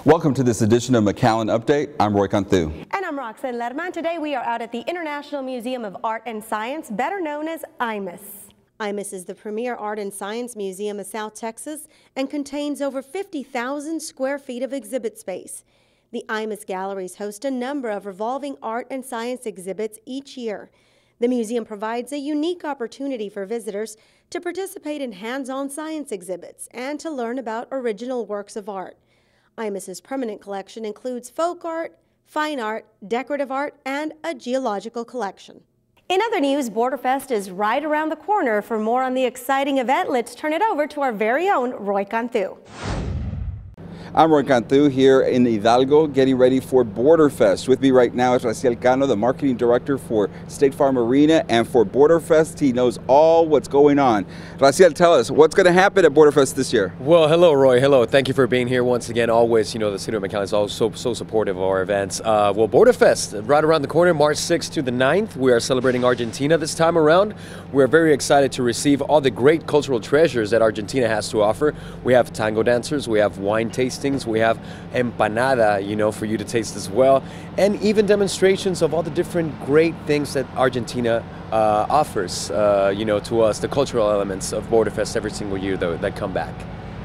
Welcome to this edition of McAllen Update. I'm Roy Canthu. And I'm Roxanne Lerman. Today we are out at the International Museum of Art and Science, better known as IMUS. IMUS is the premier art and science museum of South Texas and contains over 50,000 square feet of exhibit space. The IMUS galleries host a number of revolving art and science exhibits each year. The museum provides a unique opportunity for visitors to participate in hands-on science exhibits and to learn about original works of art. IMUS's permanent collection includes folk art, fine art, decorative art, and a geological collection. In other news, Borderfest is right around the corner. For more on the exciting event, let's turn it over to our very own Roy Canthu. I'm Roy Canthu here in Hidalgo getting ready for Borderfest. With me right now is Raciel Cano, the marketing director for State Farm Arena, and for Borderfest he knows all what's going on. Raciel, tell us, what's going to happen at Borderfest this year? Well, hello Roy, hello. Thank you for being here once again. Always, the city of McAllen is always so supportive of our events. Well, Borderfest, right around the corner, March 6th to the 9th. We are celebrating Argentina this time around. We're very excited to receive all the great cultural treasures that Argentina has to offer. We have tango dancers, we have wine tastings, we have empanada, for you to taste as well, and even demonstrations of all the different great things that Argentina offers, to us, the cultural elements of Borderfest every single year that come back.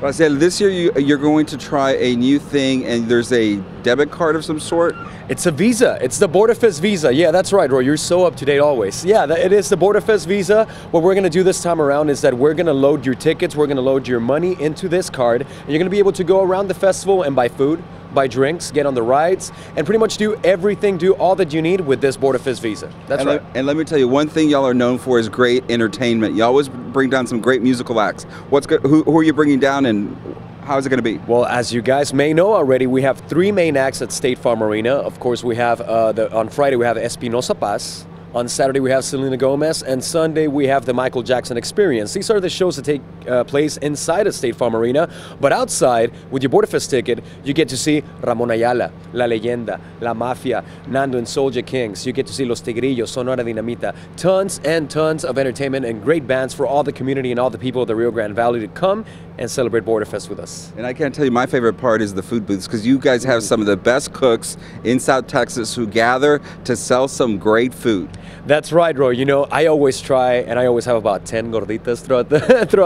Raciel, this year you're going to try a new thing, and there's a debit card of some sort? It's a Visa. It's the Borderfest Visa. Yeah, that's right, Roy. You're so up to date always. Yeah, it is the Borderfest Visa. What we're going to do this time around is that we're going to load your tickets, we're going to load your money into this card, and you're going to be able to go around the festival and buy food, buy drinks, get on the rides, and pretty much do everything, do all that you need with this Borderfest Visa. That's right. And let me tell you, one thing y'all are known for is great entertainment. You always bring down some great musical acts. Who are you bringing down, and how is it going to be? Well, as you guys may know already, we have three main acts at State Farm Arena. Of course, we have on Friday we have Espinosa Paz. On Saturday, we have Selena Gomez, and Sunday, we have the Michael Jackson Experience. These are the shows that take place inside of State Farm Arena, but outside, with your Borderfest ticket, you get to see Ramon Ayala, La Leyenda, La Mafia, Nando and Soulja Kings. You get to see Los Tigrillos, Sonora Dinamita. Tons and tons of entertainment and great bands for all the community and all the people of the Rio Grande Valley to come and celebrate Borderfest with us. And I can't tell you, my favorite part is the food booths, because you guys have some of the best cooks in South Texas who gather to sell some great food. That's right, Roy. I always try, and I always have about 10 gorditas throughout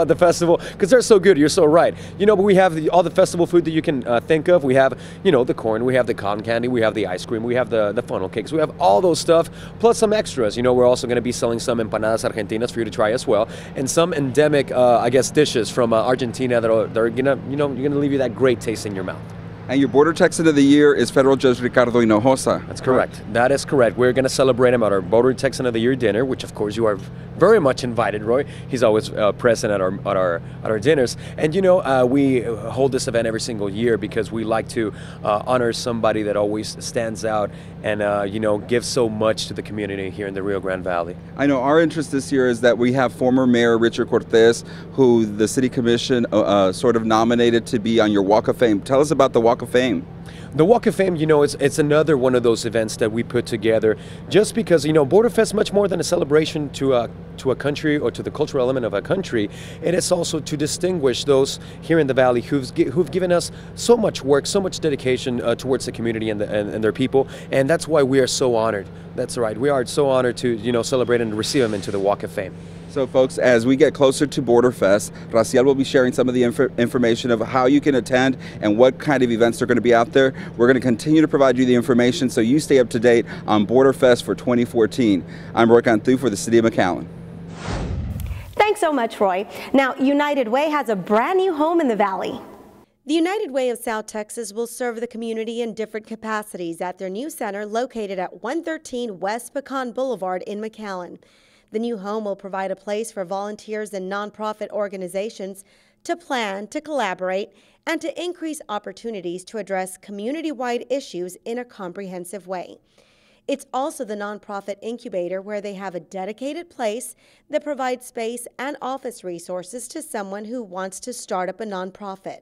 the festival, because they're so good. You're so right. But we have all the festival food that you can think of. We have, the corn, we have the cotton candy, we have the ice cream, we have the funnel cakes, we have all those stuff, plus some extras. We're also going to be selling some empanadas argentinas for you to try as well, and some endemic, dishes from Argentina that are gonna, you're gonna leave you that great taste in your mouth. And your Border Texan of the Year is Federal Judge Ricardo Hinojosa. That's correct. That is correct. We're going to celebrate him at our Border Texan of the Year dinner, which of course you are very much invited, Roy. He's always present at our dinners. And we hold this event every single year because we like to honor somebody that always stands out and gives so much to the community here in the Rio Grande Valley. I know our interest this year is that we have former Mayor Richard Cortez, who the City Commission sort of nominated to be on your Walk of Fame. Tell us about the Walk of Fame. The Walk of Fame, it's another one of those events that we put together just because, Borderfest, much more than a celebration to a country or to the cultural element of a country, it is also to distinguish those here in the Valley who've given us so much work, so much dedication towards the community and their people, and that's why we are so honored. That's right, we are so honored to, celebrate and receive them into the Walk of Fame. So folks, as we get closer to Borderfest, Raciel will be sharing some of the information of how you can attend and what kind of events are going to be out there. We're going to continue to provide you the information so you stay up to date on Borderfest for 2014. I'm Roy Canthu for the City of McAllen. Thanks so much, Roy. Now, United Way has a brand new home in the Valley. The United Way of South Texas will serve the community in different capacities at their new center located at 113 West Pecan Boulevard in McAllen. The new home will provide a place for volunteers and nonprofit organizations to plan, to collaborate, and to increase opportunities to address community-wide issues in a comprehensive way. It's also the nonprofit incubator where they have a dedicated place that provides space and office resources to someone who wants to start up a nonprofit.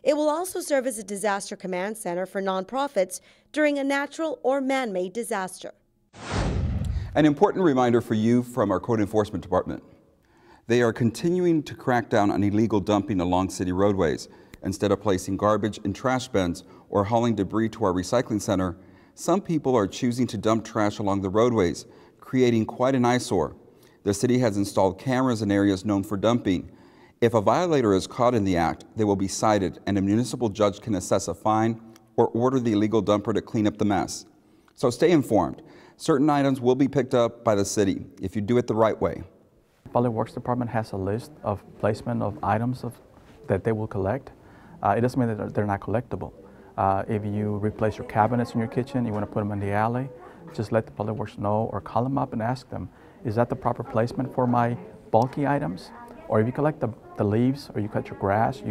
It will also serve as a disaster command center for nonprofits during a natural or man-made disaster. An important reminder for you from our Code Enforcement Department. They are continuing to crack down on illegal dumping along city roadways. Instead of placing garbage in trash bins or hauling debris to our recycling center, some people are choosing to dump trash along the roadways, creating quite an eyesore. The city has installed cameras in areas known for dumping. If a violator is caught in the act, they will be cited and a municipal judge can assess a fine or order the illegal dumper to clean up the mess. So stay informed. Certain items will be picked up by the city if you do it the right way. Public Works Department has a list of placement of items that they will collect. It doesn't mean that they're not collectible. If you replace your cabinets in your kitchen, you want to put them in the alley, just let the Public Works know or call them up and ask them, is that the proper placement for my bulky items? Or if you collect the leaves or you cut your grass, if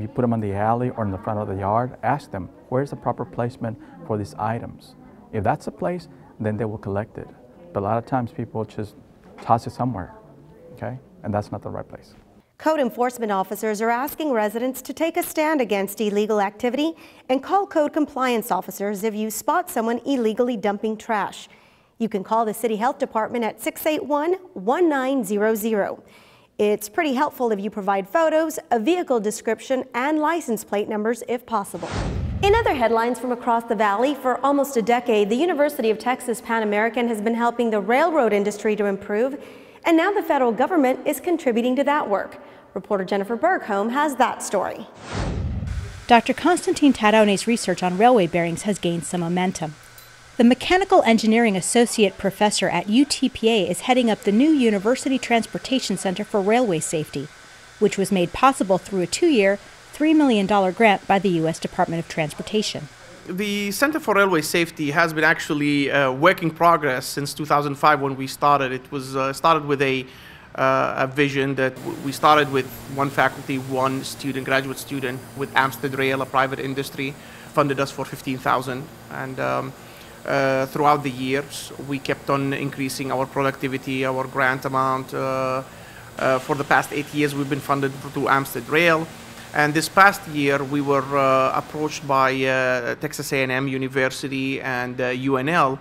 you put them in the alley or in the front of the yard, ask them, where's the proper placement for these items? If that's the place, then they will collect it. But a lot of times people just toss it somewhere, okay? And that's not the right place. Code enforcement officers are asking residents to take a stand against illegal activity and call code compliance officers if you spot someone illegally dumping trash. You can call the City Health Department at 681-1900. It's pretty helpful if you provide photos, a vehicle description, and license plate numbers if possible. In other headlines from across the valley, for almost a decade, the University of Texas Pan American has been helping the railroad industry to improve, and now the federal government is contributing to that work. Reporter Jennifer Bergholm has that story. Dr. Constantine Tarone's research on railway bearings has gained some momentum. The Mechanical Engineering Associate Professor at UTPA is heading up the new University Transportation Center for Railway Safety, which was made possible through a 2-year, $3 million grant by the U.S. Department of Transportation. The Center for Railway Safety has been actually a work in progress since 2005 when we started. It was started with a vision that we started with one faculty, one student, graduate student, with Amstead Rail, a private industry, funded us for $15,000. And throughout the years, we kept on increasing our productivity, our grant amount. For the past 8 years, we've been funded through Amstead Rail. And this past year, we were approached by Texas A&M University and UNL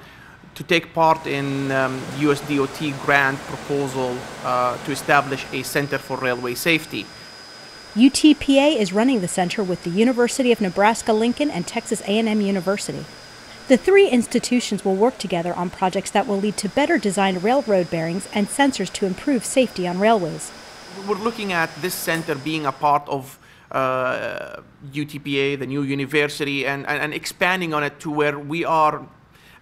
to take part in US DOT grant proposal to establish a Center for Railway Safety. UTPA is running the center with the University of Nebraska-Lincoln and Texas A&M University. The three institutions will work together on projects that will lead to better designed railroad bearings and sensors to improve safety on railways. We're looking at this center being a part of UTPA, the new university, and expanding on it to where we are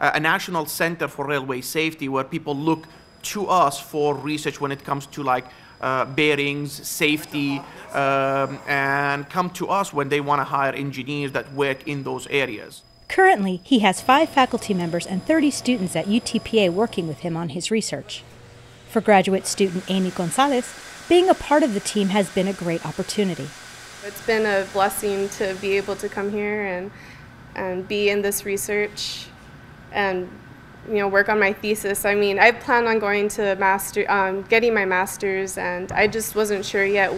a national center for railway safety, where people look to us for research when it comes to like bearings, safety, and come to us when they want to hire engineers that work in those areas. Currently, he has 5 faculty members and 30 students at UTPA working with him on his research. For graduate student Amy Gonzalez, being a part of the team has been a great opportunity. It's been a blessing to be able to come here and be in this research and work on my thesis. I mean, I plan on going to getting my master's, and I just wasn't sure yet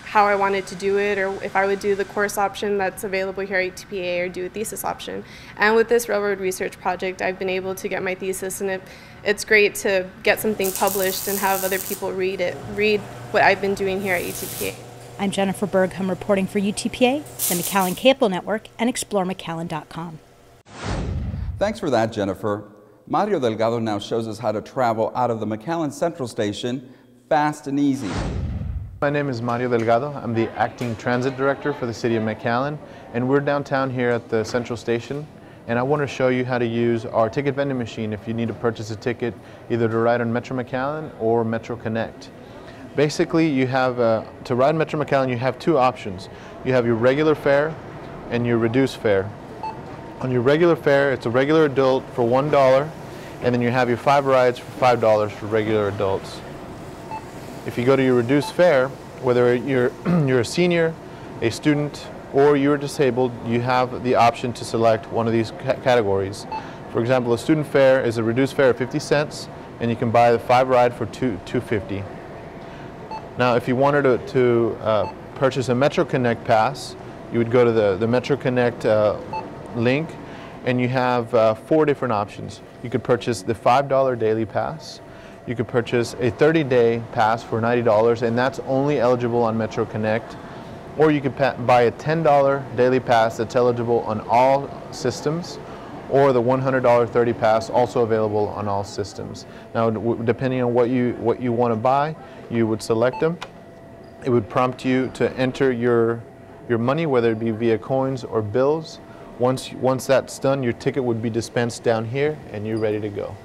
how I wanted to do it, or if I would do the course option that's available here at UTPA or do a thesis option. And with this railroad research project, I've been able to get my thesis, and it's great to get something published and have other people read what I've been doing here at UTPA. I'm Jennifer Bergholm reporting for UTPA, the McAllen Cable Network, and ExploreMcAllen.com. Thanks for that, Jennifer. Mario Delgado now shows us how to travel out of the McAllen Central Station fast and easy. My name is Mario Delgado. I'm the Acting Transit Director for the City of McAllen, and we're downtown here at the Central Station, and I want to show you how to use our ticket vending machine if you need to purchase a ticket either to ride on Metro McAllen or Metro Connect. Basically, you have, to ride Metro McAllen, you have 2 options. You have your regular fare and your reduced fare. On your regular fare, it's a regular adult for $1, and then you have your 5 rides for $5 for regular adults. If you go to your reduced fare, whether you're a senior, a student, or you're disabled, you have the option to select one of these categories. For example, a student fare is a reduced fare of 50 cents, and you can buy the 5 ride for $2.50. Now, if you wanted to purchase a Metro Connect pass, you would go to the Metro Connect link, and you have 4 different options. You could purchase the $5 daily pass. You could purchase a 30-day pass for $90, and that's only eligible on Metro Connect. or you can buy a $10 daily pass that's eligible on all systems, or the $100 30 pass, also available on all systems. Now, depending on what you want to buy, you would select them. It would prompt you to enter your money, whether it be via coins or bills. Once that's done, your ticket would be dispensed down here, and you're ready to go.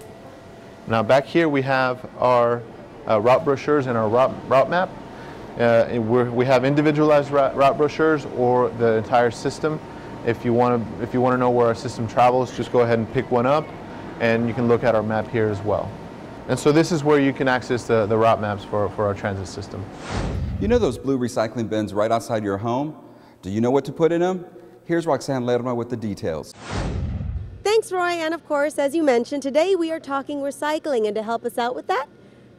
Now, back here we have our route brochures and our route map. We have individualized route brochures or the entire system. If you want to know where our system travels, just go ahead and pick one up, and you can look at our map here as well. And so this is where you can access the route maps for our transit system. You know those blue recycling bins right outside your home? Do you know what to put in them? Here's Roxanne Lerma with the details. Thanks, Roy. And of course, as you mentioned, today we are talking recycling, and to help us out with that,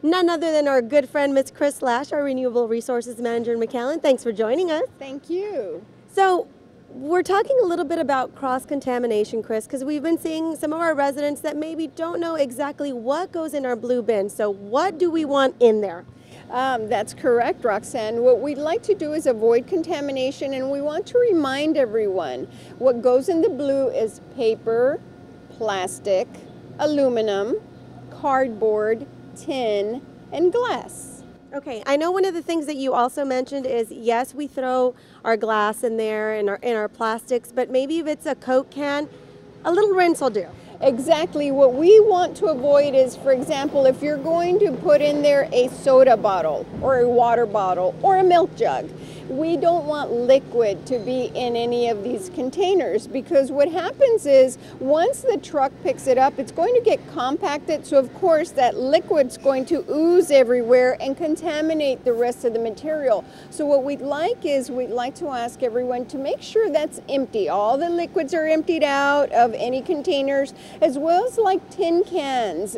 none other than our good friend, Ms. Chris Lash, our Renewable Resources Manager in McAllen. Thanks for joining us. Thank you. So, we're talking a little bit about cross-contamination, Chris, because we've been seeing some of our residents that maybe don't know exactly what goes in our blue bin. So what do we want in there? That's correct, Roxanne. What we'd like to do is avoid contamination, and we want to remind everyone what goes in the blue is paper, plastic, aluminum, cardboard, tin, and glass. Okay, I know one of the things that you also mentioned is, yes, we throw our glass in there and our plastics, but maybe if it's a Coke can, a little rinse will do. Exactly. What we want to avoid is, for example, if you're going to put in there a soda bottle or a water bottle or a milk jug, we don't want liquid to be in any of these containers, because what happens is once the truck picks it up, it's going to get compacted. So of course that liquid's going to ooze everywhere and contaminate the rest of the material. So what we'd like to ask everyone to make sure that's empty. All the liquids are emptied out of any containers, as well as like tin cans.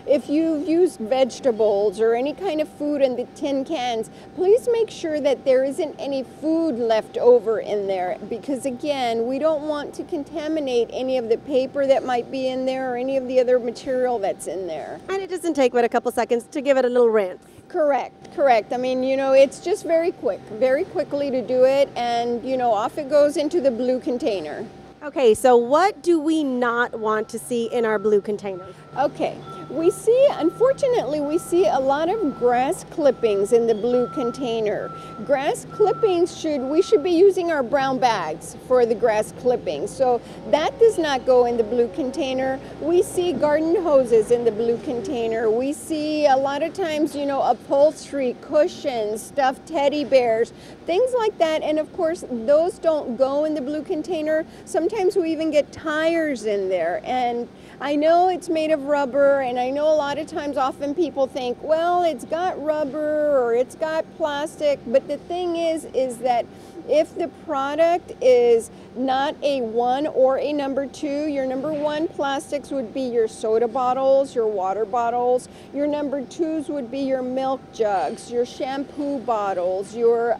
If you've used vegetables or any kind of food in the tin cans, please make sure that there isn't any food left over in there, because again, we don't want to contaminate any of the paper that might be in there or any of the other material that's in there. And it doesn't take but a couple seconds to give it a little rinse. Correct. I mean, it's just very quickly to do it, and off it goes into the blue container. Okay, so what do we not want to see in our blue containers? Okay, unfortunately, we see a lot of grass clippings in the blue container. Grass clippings we should be using our brown bags for the grass clippings. So that does not go in the blue container. We see garden hoses in the blue container. We see a lot of times, upholstery, cushions, stuffed teddy bears, things like that. And of course, those don't go in the blue container. Sometimes we even get tires in there. And I know it's made of rubber, and I know a lot of times often people think, well, it's got rubber or it's got plastic, but the thing is that if the product is not a 1 or a number 2, your number 1 plastics would be your soda bottles, your water bottles. Your number 2s would be your milk jugs, your shampoo bottles, your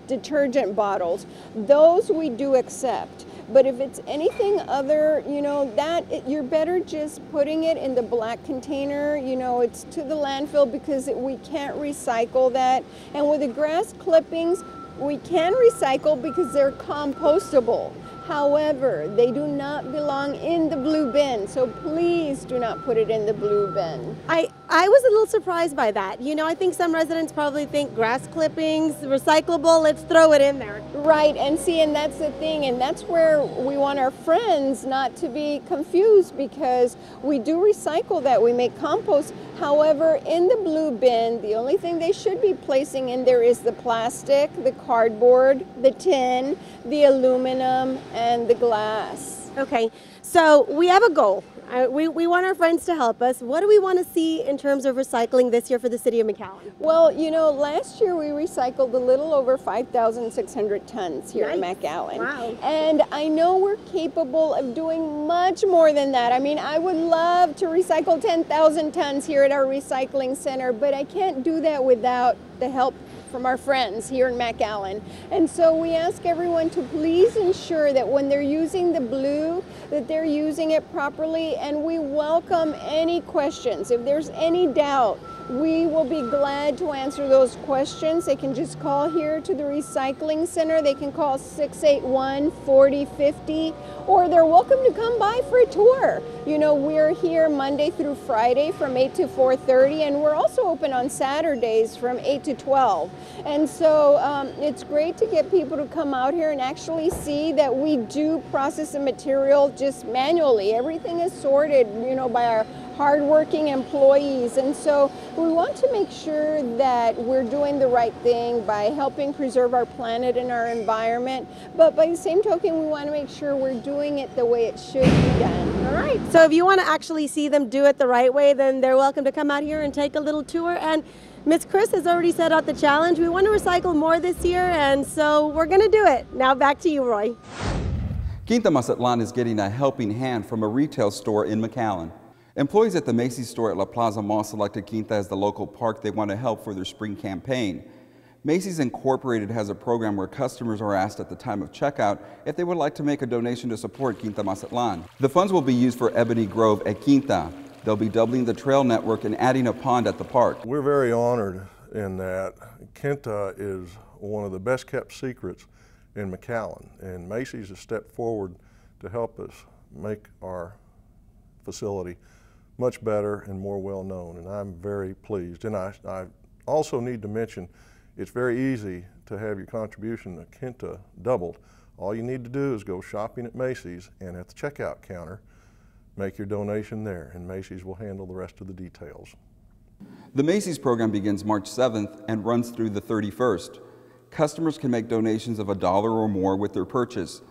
detergent bottles. Those we do accept. But if it's anything other, you're better just putting it in the black container. It's to the landfill, because we can't recycle that. And with the grass clippings, we can recycle because they're compostable. However, they do not belong in the blue bin, so please do not put it in the blue bin. I was a little surprised by that. I think some residents probably think grass clippings, recyclable, let's throw it in there. Right, and that's the thing, and that's where we want our friends not to be confused, because we do recycle that, we make compost. However, in the blue bin, the only thing they should be placing in there is the plastic, the cardboard, the tin, the aluminum, and the glass. Okay, so we have a goal. We want our friends to help us. What do we want to see in terms of recycling this year for the city of McAllen? Well, last year we recycled a little over 5,600 tons here in McAllen. Wow. And I know we're capable of doing much more than that. I mean, I would love to recycle 10,000 tons here at our recycling center, but I can't do that without the help from our friends here in McAllen. And so we ask everyone to please ensure that when they're using the blue, that they're using it properly, and we welcome any questions. If there's any doubt, We will be glad to answer those questions. They can just call here to the recycling center. They can call 681-4050, or they're welcome to come by for a tour. You know, we're here Monday through Friday from 8 to 4:30, and we're also open on Saturdays from 8 to 12. And so it's great to get people to come out here and actually see that we do process the material just manually. Everything is sorted, you know, by our hardworking employees, and so we want to make sure that we're doing the right thing by helping preserve our planet and our environment, but by the same token, we want to make sure we're doing it the way it should be done. All right, so if you want to actually see them do it the right way, then they're welcome to come out here and take a little tour. And Ms. Chris has already set out the challenge. We want to recycle more this year, and so we're going to do it. Now back to you, Roy. Quinta Mazatlan is getting a helping hand from a retail store in McAllen. Employees at the Macy's store at La Plaza Mall selected Quinta as the local park they want to help for their spring campaign. Macy's Incorporated has a program where customers are asked at the time of checkout if they would like to make a donation to support Quinta Mazatlan. The funds will be used for Ebony Grove at Quinta. They'll be doubling the trail network and adding a pond at the park. We're very honored in that Quinta is one of the best kept secrets in McAllen, and Macy's has stepped forward to help us make our facility much better and more well known, and I'm very pleased. And I also need to mention it's very easy to have your contribution to Quinta doubled. All you need to do is go shopping at Macy's, and at the checkout counter make your donation there, and Macy's will handle the rest of the details. The Macy's program begins March 7th and runs through the 31st. Customers can make donations of $1 or more with their purchase.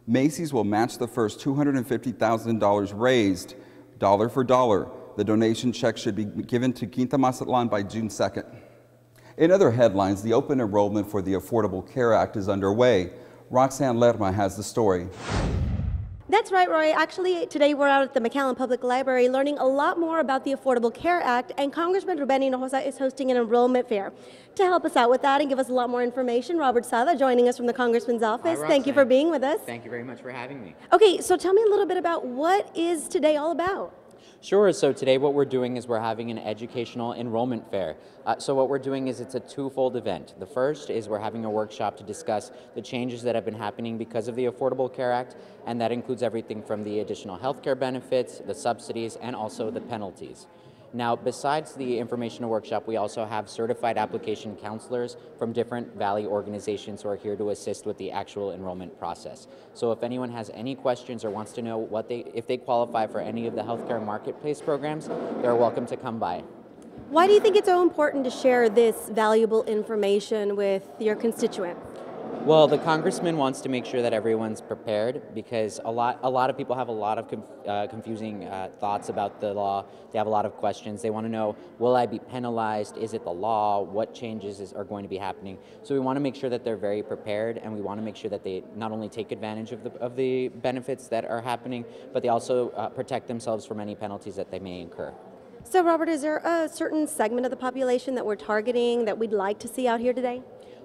Macy's will match the first $250,000 raised, dollar for dollar. The donation check should be given to Quinta Mazatlan by June 2nd. In other headlines, the open enrollment for the Affordable Care Act is underway. Roxanne Lerma has the story. That's right, Roy. Actually, today we're out at the McAllen Public Library learning a lot more about the Affordable Care Act, and Congressman Ruben Hinojosa is hosting an enrollment fair. To help us out with that and give us a lot more information, Robert Sada joining us from the Congressman's office. Hi, thank you for being with us. Thank you very much for having me. Okay, so tell me a little bit about what is today all about? Sure, so today what we're doing is we're having an educational enrollment fair. So what we're doing is it's a twofold event. The first is we're having a workshop to discuss the changes that have been happening because of the Affordable Care Act, and that includes everything from the additional health care benefits, the subsidies, and also the penalties. Now, besides the informational workshop, we also have certified application counselors from different Valley organizations who are here to assist with the actual enrollment process. So if anyone has any questions or wants to know if they qualify for any of the healthcare marketplace programs, they're welcome to come by. Why do you think it's so important to share this valuable information with your constituent? Well, the congressman wants to make sure that everyone's prepared, because a lot of people have a lot of confusing thoughts about the law. They have a lot of questions. They want to know, will I be penalized? Is it the law? What changes are going to be happening? So we want to make sure that they're very prepared, and we want to make sure that they not only take advantage of the benefits that are happening, but they also protect themselves from any penalties that they may incur. So, Robert, is there a certain segment of the population that we're targeting that we'd like to see out here today?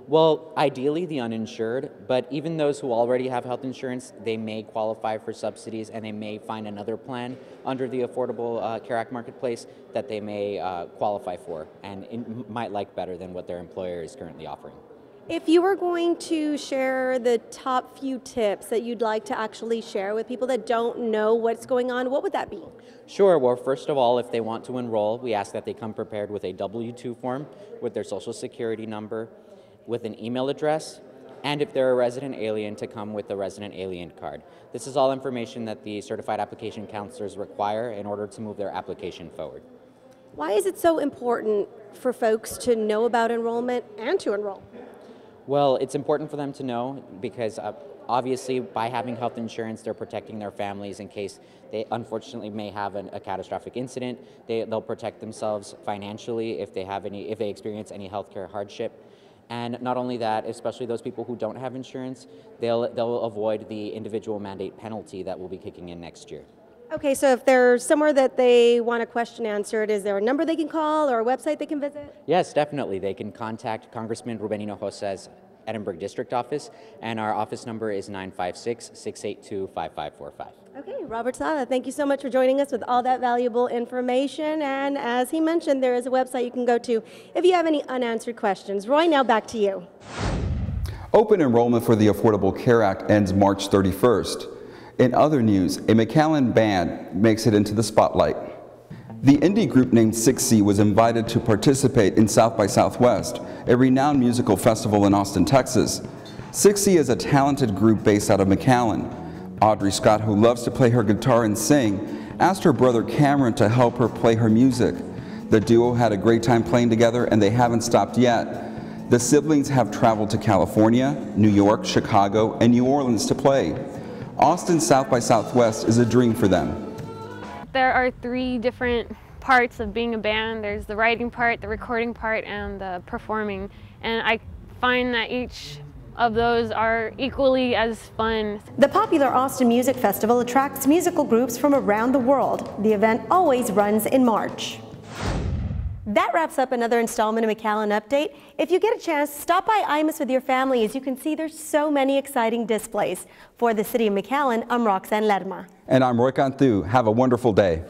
Well, ideally the uninsured, but even those who already have health insurance, they may qualify for subsidies, and they may find another plan under the Affordable Care Act marketplace that they may qualify for and might like better than what their employer is currently offering. If you were going to share the top few tips that you'd like to actually share with people that don't know what's going on, what would that be? Sure. Well, first of all, if they want to enroll, we ask that they come prepared with a W-2 form with their social security number, with an email address, and if they're a resident alien, to come with a resident alien card. This is all information that the certified application counselors require in order to move their application forward. Why is it so important for folks to know about enrollment and to enroll? Well, it's important for them to know because obviously by having health insurance, they're protecting their families in case they unfortunately may have a catastrophic incident. They'll protect themselves financially if they experience any healthcare hardship. And not only that, especially those people who don't have insurance, they'll avoid the individual mandate penalty that will be kicking in next year. Okay, so if there's somewhere that they want a question answered, is there a number they can call or a website they can visit? Yes, definitely. They can contact Congressman Ruben Hinojosa's Edinburgh District Office, and our office number is 956-682-5545. Okay, Robert Sada, thank you so much for joining us with all that valuable information. And as he mentioned, there is a website you can go to if you have any unanswered questions. Roy, now back to you. Open enrollment for the Affordable Care Act ends March 31st. In other news, a McAllen band makes it into the spotlight. The indie group named 6C was invited to participate in South by Southwest, a renowned musical festival in Austin, Texas. 6C is a talented group based out of McAllen. Audrey Scott, who loves to play her guitar and sing, asked her brother Cameron to help her play her music. The duo had a great time playing together, and they haven't stopped yet. The siblings have traveled to California, New York, Chicago, and New Orleans to play. Austin South by Southwest is a dream for them. There are 3 different parts of being a band. There's the writing part, the recording part, and the performing. And I find that each of those are equally as fun. The popular Austin Music Festival attracts musical groups from around the world. The event always runs in March. That wraps up another installment of McAllen Update. If you get a chance, stop by IMUS with your family. As you can see, there's so many exciting displays. For the City of McAllen, I'm Roxanne Lerma. And I'm Roy Cantu. Have a wonderful day.